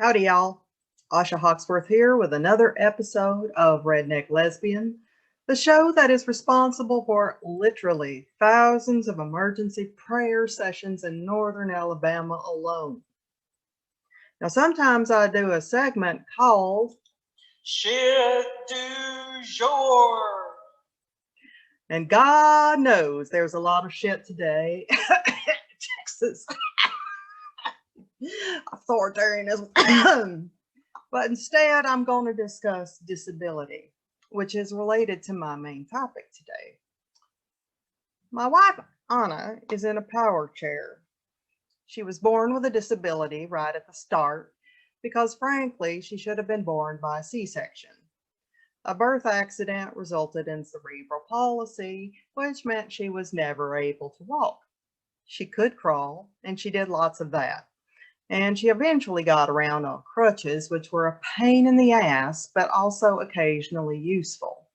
Howdy, y'all. Asha Hawksworth here with another episode of Redneck Lesbian, the show that is responsible for literally thousands of emergency prayer sessions in northern Alabama alone. Now, sometimes I do a segment called Shit du jour. And God knows there's a lot of shit today. Texas. Authoritarianism. But instead, I'm going to discuss disability, which is related to my main topic today. My wife, Anna, is in a power chair. She was born with a disability right at the start because, frankly, she should have been born by a C-section. A birth accident resulted in cerebral palsy, which meant she was never able to walk. She could crawl, and she did lots of that. And she eventually got around on crutches, which were a pain in the ass, but also occasionally useful.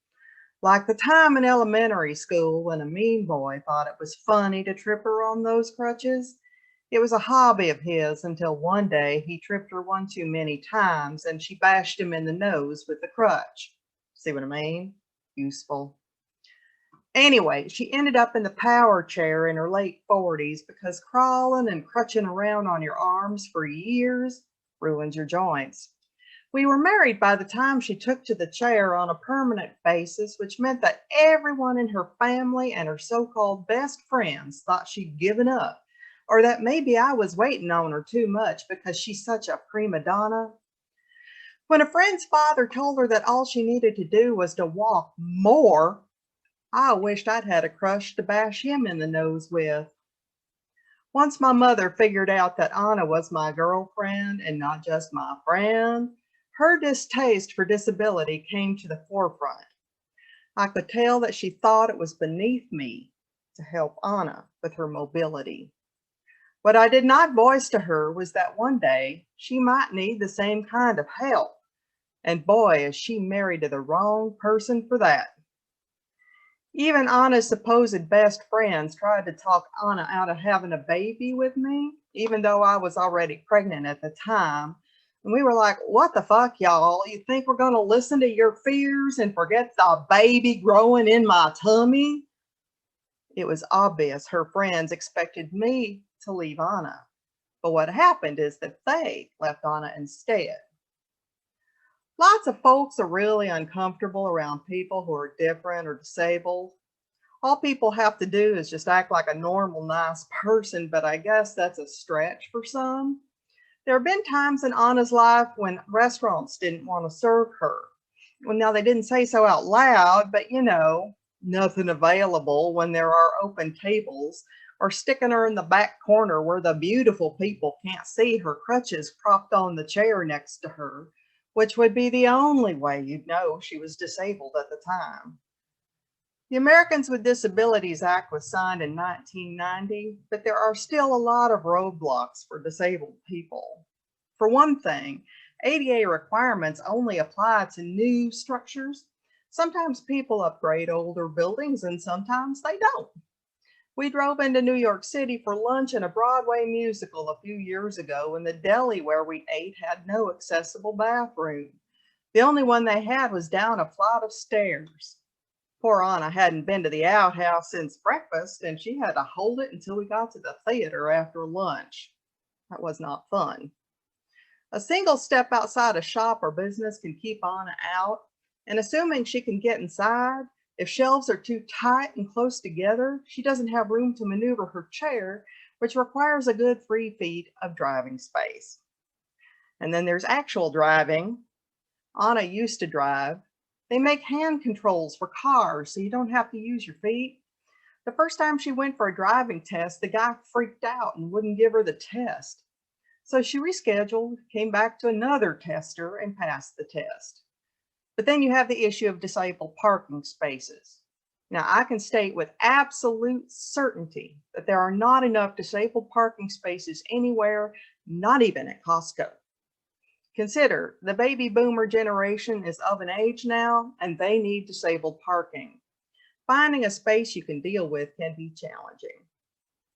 Like the time in elementary school when a mean boy thought it was funny to trip her on those crutches. It was a hobby of his until one day he tripped her one too many times and she bashed him in the nose with the crutch. See what I mean? Useful. Anyway, she ended up in the power chair in her late 40s because crawling and crutching around on your arms for years ruins your joints. We were married by the time she took to the chair on a permanent basis, which meant that everyone in her family and her so-called best friends thought she'd given up, or that maybe I was waiting on her too much because she's such a prima donna. When a friend's father told her that all she needed to do was to walk more, I wished I'd had a crush to bash him in the nose with. Once my mother figured out that Anna was my girlfriend and not just my friend, her distaste for disability came to the forefront. I could tell that she thought it was beneath me to help Anna with her mobility. What I did not voice to her was that one day she might need the same kind of help. And boy, is she married to the wrong person for that. Even Anna's supposed best friends tried to talk Anna out of having a baby with me, even though I was already pregnant at the time. And we were like, what the fuck, y'all? You think we're going to listen to your fears and forget the baby growing in my tummy? It was obvious her friends expected me to leave Anna. But what happened is that they left Anna instead. Lots of folks are really uncomfortable around people who are different or disabled. All people have to do is just act like a normal, nice person, but I guess that's a stretch for some. There have been times in Anna's life when restaurants didn't want to serve her. Well, now they didn't say so out loud, but nothing available when there are open tables, or sticking her in the back corner where the beautiful people can't see her crutches propped on the chair next to her, which would be the only way you'd know she was disabled at the time. The Americans with Disabilities Act was signed in 1990, but there are still a lot of roadblocks for disabled people. For one thing, ADA requirements only apply to new structures. Sometimes people upgrade older buildings and sometimes they don't. We drove into New York City for lunch in a Broadway musical a few years ago, and the deli where we ate had no accessible bathroom. The only one they had was down a flight of stairs. Poor Anna hadn't been to the outhouse since breakfast, and she had to hold it until we got to the theater after lunch. That was not fun. A single step outside a shop or business can keep Anna out, and assuming she can get inside, if shelves are too tight and close together, she doesn't have room to maneuver her chair, which requires a good 3 feet of driving space. And then there's actual driving. Anna used to drive. They make hand controls for cars so you don't have to use your feet. The first time she went for a driving test, the guy freaked out and wouldn't give her the test. So she rescheduled, came back to another tester, and passed the test. But then you have the issue of disabled parking spaces. Now, I can state with absolute certainty that there are not enough disabled parking spaces anywhere, not even at Costco. Consider, the baby boomer generation is of an age now, and they need disabled parking. Finding a space you can deal with can be challenging.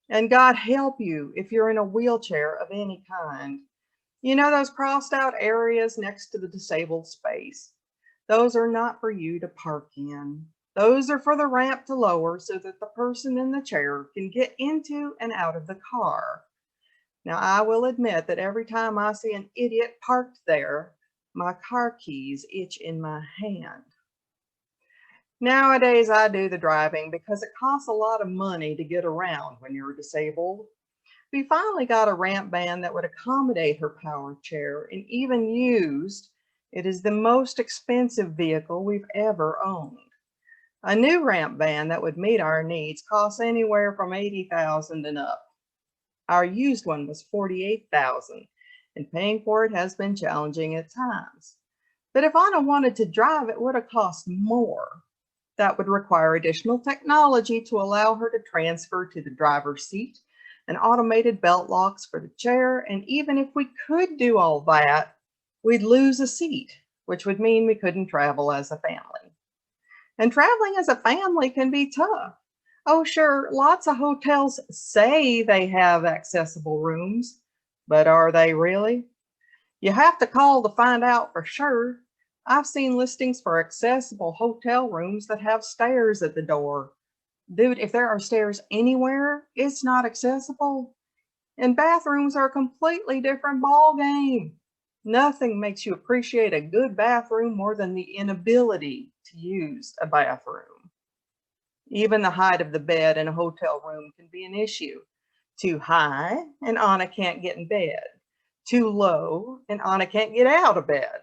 And God help you if you're in a wheelchair of any kind. You know those crossed out areas next to the disabled space? Those are not for you to park in. Those are for the ramp to lower so that the person in the chair can get into and out of the car. Now, I will admit that every time I see an idiot parked there, my car keys itch in my hand. Nowadays, I do the driving because it costs a lot of money to get around when you're disabled. We finally got a ramp van that would accommodate her power chair, and even used, it is the most expensive vehicle we've ever owned. A new ramp van that would meet our needs costs anywhere from $80,000 and up. Our used one was $48,000, and paying for it has been challenging at times. But if Anna wanted to drive, it would have cost more. That would require additional technology to allow her to transfer to the driver's seat, and automated belt locks for the chair, and even if we could do all that, we'd lose a seat, which would mean we couldn't travel as a family. And traveling as a family can be tough. Oh, sure, lots of hotels say they have accessible rooms, but are they really? You have to call to find out for sure. I've seen listings for accessible hotel rooms that have stairs at the door. Dude, if there are stairs anywhere, it's not accessible. And bathrooms are a completely different ball game. Nothing makes you appreciate a good bathroom more than the inability to use a bathroom. Even the height of the bed in a hotel room can be an issue. Too high, and Anna can't get in bed. Too low, and Anna can't get out of bed.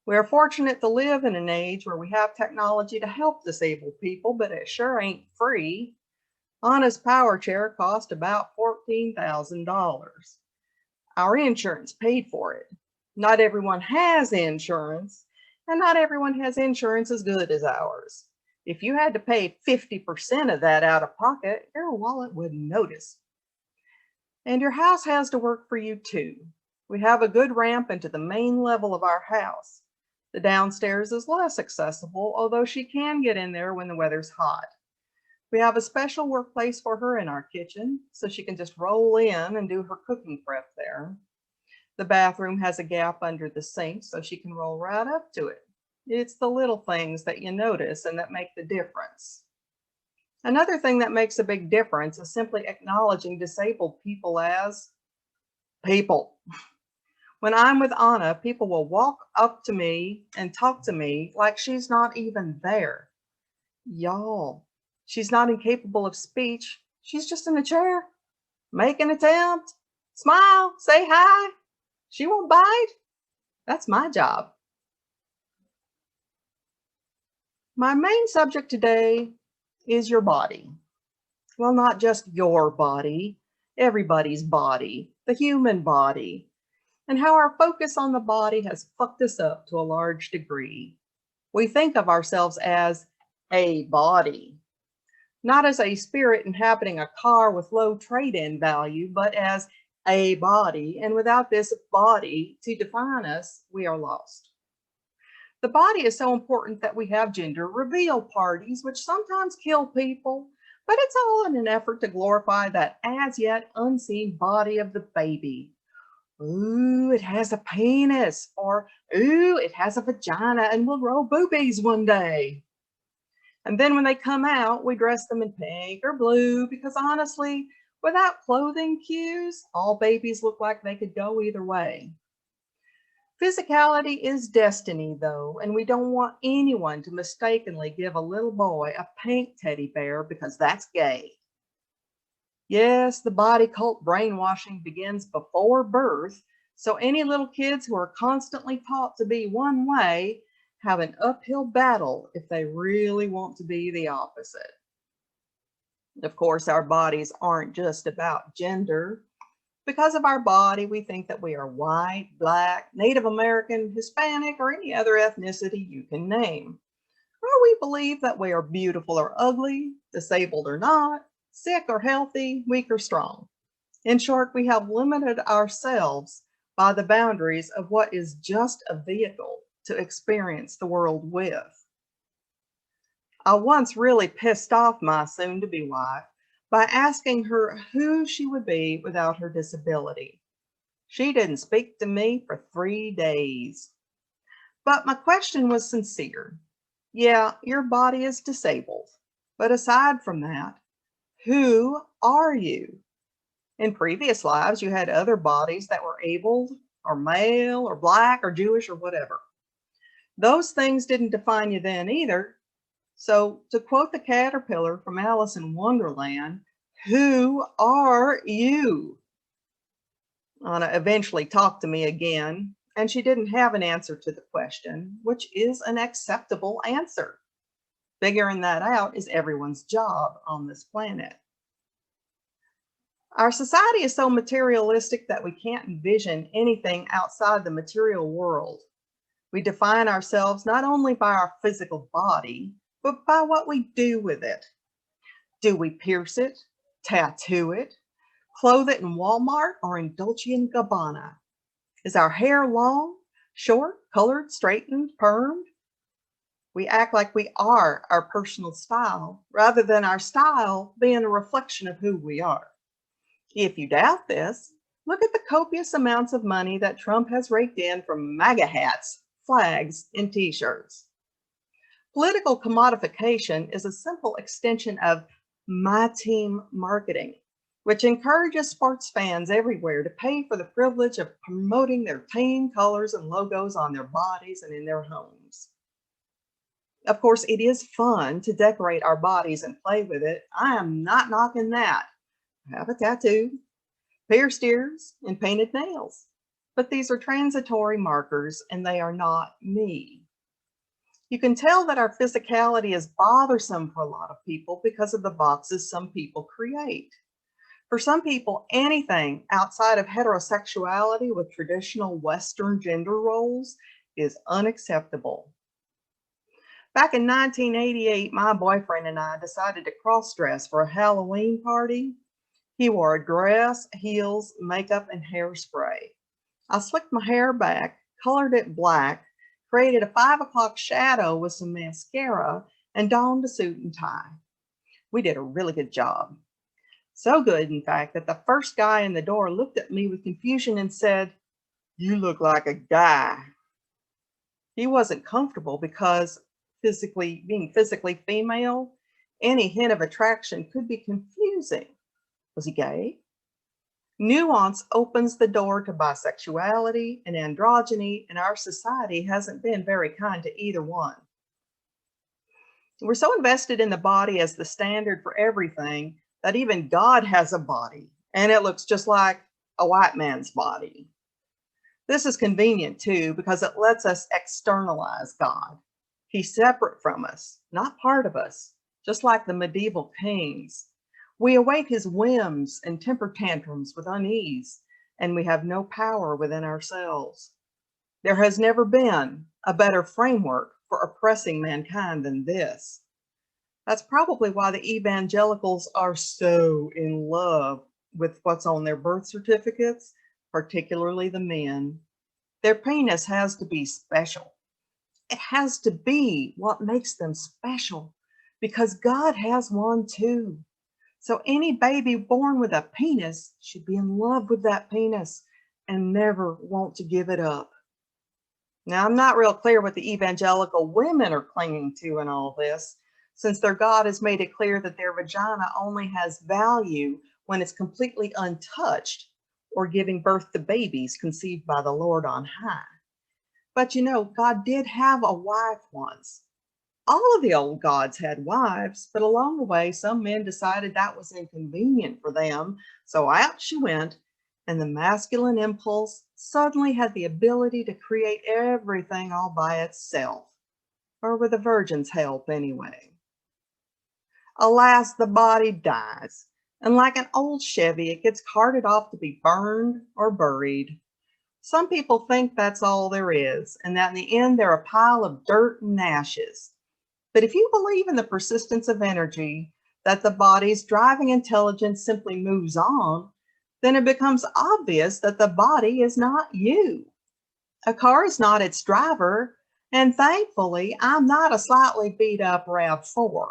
We are fortunate to live in an age where we have technology to help disabled people, but it sure ain't free. Anna's power chair cost about $14,000. Our insurance paid for it. Not everyone has insurance, and not everyone has insurance as good as ours. If you had to pay 50% of that out of pocket, your wallet wouldn't notice. And your house has to work for you too. We have a good ramp into the main level of our house. The downstairs is less accessible, although she can get in there when the weather's hot. We have a special workplace for her in our kitchen, so she can just roll in and do her cooking prep there. The bathroom has a gap under the sink, so she can roll right up to it. It's the little things that you notice and that make the difference. Another thing that makes a big difference is simply acknowledging disabled people as people. When I'm with Anna, people will walk up to me and talk to me like she's not even there. Y'all, she's not incapable of speech. She's just in a chair. Make an attempt. Smile. Say hi. She won't bite. That's my job. My main subject today is your body. Well, not just your body, everybody's body, the human body, and how our focus on the body has fucked us up to a large degree. We think of ourselves as a body, not as a spirit inhabiting a car with low trade-in value, but as a body, and without this body to define us, we are lost. The body is so important that we have gender reveal parties, which sometimes kill people, but it's all in an effort to glorify that as yet unseen body of the baby. Ooh, it has a penis, or ooh, it has a vagina and will grow boobies one day. And then when they come out, we dress them in pink or blue because honestly, without clothing cues, all babies look like they could go either way. Physicality is destiny though, and we don't want anyone to mistakenly give a little boy a pink teddy bear because that's gay. Yes, the body cult brainwashing begins before birth, so any little kids who are constantly taught to be one way have an uphill battle if they really want to be the opposite. Of course, our bodies aren't just about gender. Because of our body, we think that we are white, black, Native American, Hispanic, or any other ethnicity you can name. Or we believe that we are beautiful or ugly, disabled or not, sick or healthy, weak or strong. In short, we have limited ourselves by the boundaries of what is just a vehicle to experience the world with. I once really pissed off my soon-to-be wife by asking her who she would be without her disability. She didn't speak to me for 3 days. But my question was sincere. Yeah, your body is disabled. But aside from that, who are you? In previous lives, you had other bodies that were abled, or male, or black, or Jewish, or whatever. Those things didn't define you then either. So, to quote the caterpillar from Alice in Wonderland, who are you? Anna eventually talked to me again, and she didn't have an answer to the question, which is an acceptable answer. Figuring that out is everyone's job on this planet. Our society is so materialistic that we can't envision anything outside the material world. We define ourselves not only by our physical body, but by what we do with it. Do we pierce it, tattoo it, clothe it in Walmart or in Dolce & Gabbana? Is our hair long, short, colored, straightened, permed? We act like we are our personal style, rather than our style being a reflection of who we are. If you doubt this, look at the copious amounts of money that Trump has raked in from MAGA hats, flags, and t-shirts. Political commodification is a simple extension of my team marketing, which encourages sports fans everywhere to pay for the privilege of promoting their team colors and logos on their bodies and in their homes. Of course, it is fun to decorate our bodies and play with it. I am not knocking that. I have a tattoo, pierced ears, and painted nails. But these are transitory markers and they are not me. You can tell that our physicality is bothersome for a lot of people because of the boxes some people create. For some people, anything outside of heterosexuality with traditional Western gender roles is unacceptable. Back in 1988, my boyfriend and I decided to cross-dress for a Halloween party. He wore a dress, heels, makeup, and hairspray. I slicked my hair back, colored it black, created a 5 o'clock shadow with some mascara, and donned a suit and tie. We did a really good job. So good, in fact, that the first guy in the door looked at me with confusion and said, "You look like a guy." He wasn't comfortable because being physically female, any hint of attraction could be confusing. Was he gay? Nuance opens the door to bisexuality and androgyny, and our society hasn't been very kind to either one. We're so invested in the body as the standard for everything that even God has a body, and it looks just like a white man's body. This is convenient too, because it lets us externalize God. He's separate from us, not part of us, just like the medieval kings. We await his whims and temper tantrums with unease, and we have no power within ourselves. There has never been a better framework for oppressing mankind than this. That's probably why the evangelicals are so in love with what's on their birth certificates, particularly the men. Their penis has to be special. It has to be what makes them special, because God has one too. So any baby born with a penis should be in love with that penis and never want to give it up. Now, I'm not real clear what the evangelical women are clinging to in all this, since their God has made it clear that their vagina only has value when it's completely untouched or giving birth to babies conceived by the Lord on high. But you know, God did have a wife once. All of the old gods had wives, but along the way, some men decided that was inconvenient for them, so out she went, and the masculine impulse suddenly had the ability to create everything all by itself, or with a virgin's help anyway. Alas, the body dies, and like an old Chevy, it gets carted off to be burned or buried. Some people think that's all there is, and that in the end, they're a pile of dirt and ashes. But if you believe in the persistence of energy, that the body's driving intelligence simply moves on, then it becomes obvious that the body is not you. A car is not its driver, and thankfully, I'm not a slightly beat up RAV4.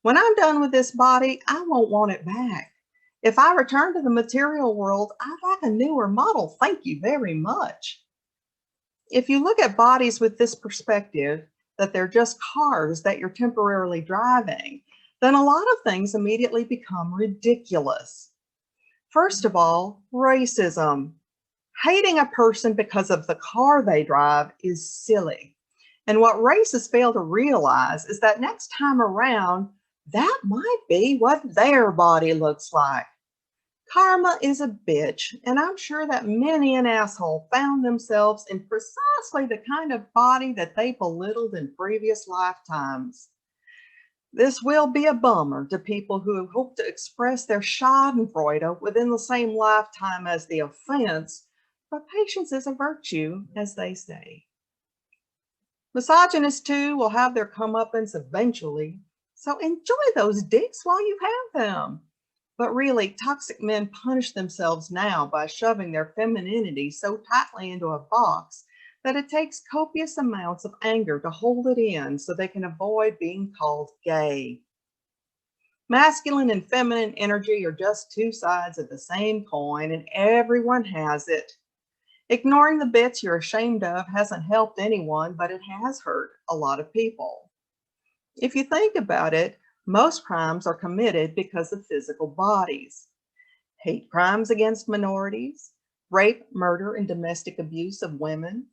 When I'm done with this body, I won't want it back. If I return to the material world, I'd like a newer model. Thank you very much. If you look at bodies with this perspective, that they're just cars that you're temporarily driving, then a lot of things immediately become ridiculous. First of all, racism. Hating a person because of the car they drive is silly. And what racists fail to realize is that next time around, that might be what their body looks like. Karma is a bitch, and I'm sure that many an asshole found themselves in precisely the kind of body that they belittled in previous lifetimes. This will be a bummer to people who hope to express their schadenfreude within the same lifetime as the offense, but patience is a virtue, as they say. Misogynists, too, will have their comeuppance eventually, so enjoy those dicks while you have them. But really, toxic men punish themselves now by shoving their femininity so tightly into a box that it takes copious amounts of anger to hold it in so they can avoid being called gay. Masculine and feminine energy are just two sides of the same coin, and everyone has it. Ignoring the bits you're ashamed of hasn't helped anyone, but it has hurt a lot of people. If you think about it, most crimes are committed because of physical bodies. Hate crimes against minorities, rape, murder, and domestic abuse of women,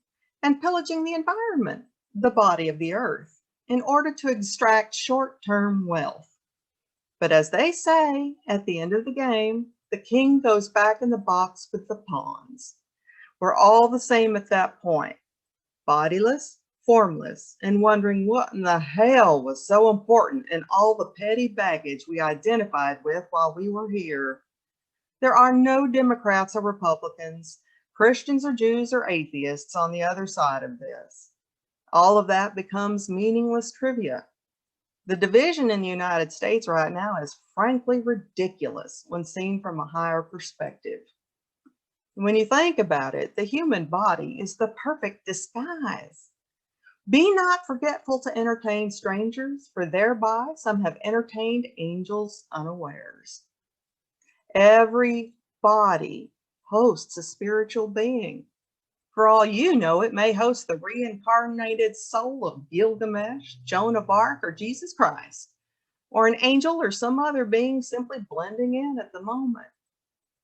and pillaging the environment, the body of the earth, in order to extract short-term wealth. But as they say, at the end of the game, the king goes back in the box with the pawns. We're all the same at that point, bodiless, formless, and wondering what in the hell was so important in all the petty baggage we identified with while we were here. There are no Democrats or Republicans, Christians or Jews or atheists on the other side of this. All of that becomes meaningless trivia. The division in the United States right now is frankly ridiculous when seen from a higher perspective. When you think about it, the human body is the perfect disguise. Be not forgetful to entertain strangers, for thereby some have entertained angels unawares. Every body hosts a spiritual being. For all you know, it may host the reincarnated soul of Gilgamesh, Joan of Arc, or Jesus Christ, or an angel or some other being simply blending in at the moment.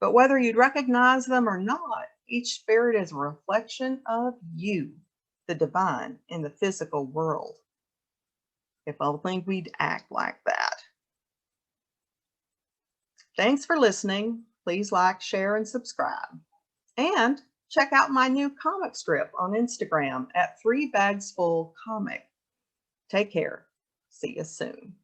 But whether you'd recognize them or not, each spirit is a reflection of you, the divine, in the physical world. If only we'd act like that. Thanks for listening. Please like, share, and subscribe. And check out my new comic strip on Instagram at 3bagsfulcomic. Take care. See you soon.